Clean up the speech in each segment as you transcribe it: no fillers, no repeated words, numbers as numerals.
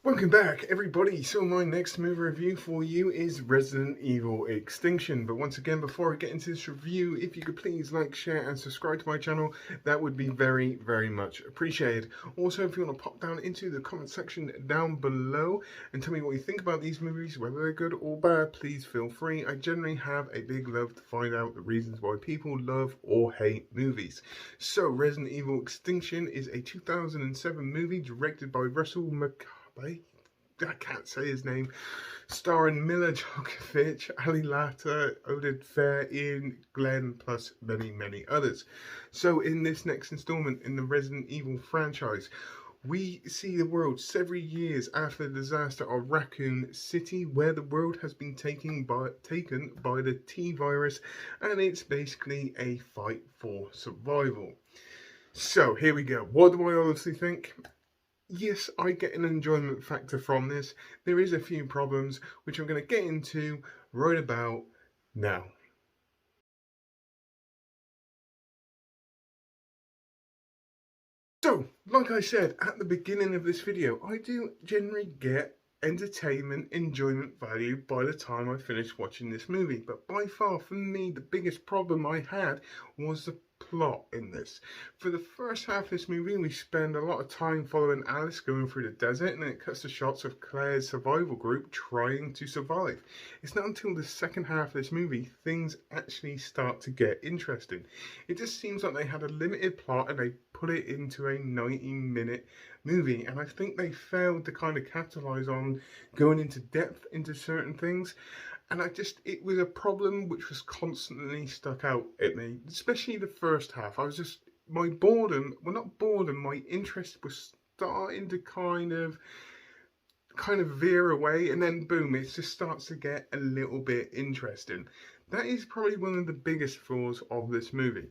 Welcome back, everybody. So my next movie review for you is Resident Evil Extinction. But once again, before I get into this review, if you could please like, share, and subscribe to my channel, that would be very, very much appreciated. Also, if you want to pop down into the comment section down below and tell me what you think about these movies, whether they're good or bad, please feel free. I generally have a big love to find out the reasons why people love or hate movies. So, Resident Evil Extinction is a 2007 movie directed by Russell McCarthy. I can't say his name, starring Mila Jovovich, Ali Larter, Oded Fair, Ian Glenn, plus many, many others. So in this next installment in the Resident Evil franchise, we see the world several years after the disaster of Raccoon City, where the world has been taken by the T-virus, and it's basically a fight for survival. So here we go. What do I honestly think? Yes, I get an enjoyment factor from this. There is a few problems, which I'm going to get into right about now. So, like I said at the beginning of this video, I do generally get entertainment, enjoyment value by the time I finish watching this movie. But by far, for me, the biggest problem I had was the plot in this. For the first half of this movie, we spend a lot of time following Alice going through the desert, and then it cuts to shots of Claire's survival group trying to survive. It's not until the second half of this movie things actually start to get interesting. It just seems like they had a limited plot and they put it into a 90-minute movie, and I think they failed to kind of capitalize on going into depth into certain things. And it was a problem which was constantly stuck out at me, especially the first half. My boredom, well, not boredom, my interest was starting to kind of veer away, and then boom, it just starts to get a little bit interesting. That is probably one of the biggest flaws of this movie.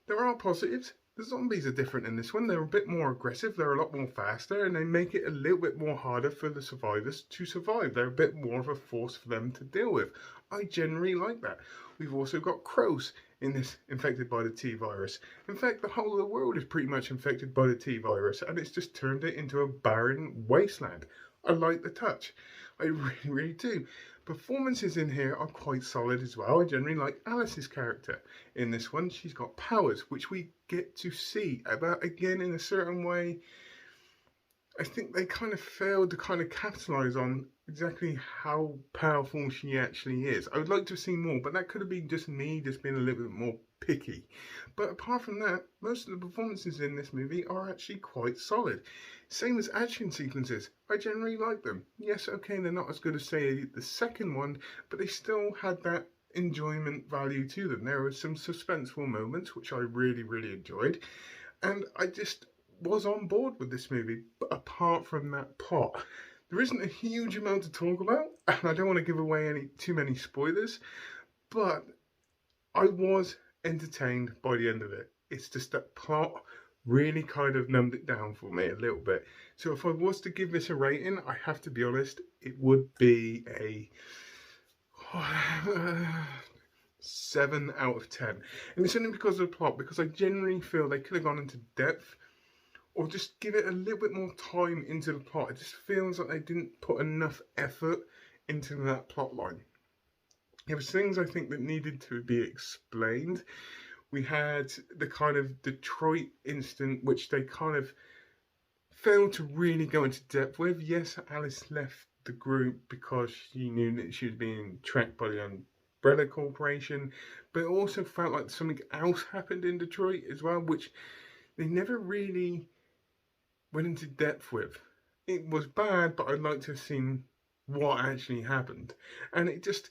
There are positives. The zombies are different in this one. They're a bit more aggressive, they're a lot more faster, and they make it a little bit more harder for the survivors to survive. They're a bit more of a force for them to deal with. I generally like that. We've also got crows in this infected by the T-virus. In fact, the whole of the world is pretty much infected by the T-virus, and it's just turned it into a barren wasteland. I like the touch. I really, really do. Performances in here are quite solid as well. I generally like Alice's character in this one. She's got powers, which we get to see about again in a certain way. I think they kind of failed to kind of capitalize on exactly how powerful she actually is. I would like to have seen more, but that could have been just me just being a little bit more picky. But apart from that, most of the performances in this movie are actually quite solid. Same as action sequences. I generally like them. Yes, okay, they're not as good as, say, the second one, but they still had that enjoyment value to them. There were some suspenseful moments, which I really, really enjoyed. And I just was on board with this movie. But apart from that plot, there isn't a huge amount to talk about, and I don't want to give away too many spoilers, but I was entertained by the end of it. It's just that plot really kind of numbed it down for me a little bit. So if I was to give this a rating, I have to be honest, it would be a 7 out of 10. And it's only because of the plot, because I genuinely feel they could have gone into depth or just give it a little bit more time into the plot. It just feels like they didn't put enough effort into that plot line. There was things I think that needed to be explained. We had the kind of Detroit incident, which they kind of failed to really go into depth with. Yes, Alice left the group because she knew that she was being tracked by the Umbrella Corporation, but it also felt like something else happened in Detroit as well, which they never really went into depth with. It was bad, but I'd like to have seen what actually happened. And it just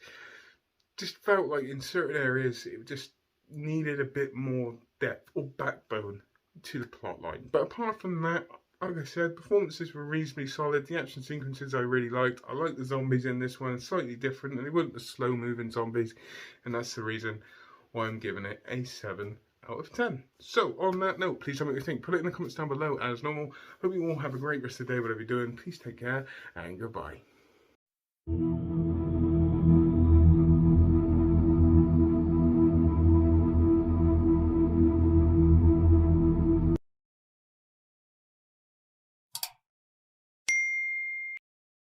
felt like in certain areas it just needed a bit more depth or backbone to the plot line. But apart from that, like I said, performances were reasonably solid. The action sequences I really liked. I like the zombies in this one, slightly different, and they weren't the slow moving zombies, and that's the reason why I'm giving it a 7 out of 10. So on that note, please tell me what you think. Put it in the comments down below as normal. Hope you all have a great rest of the day, whatever you're doing. Please take care and goodbye.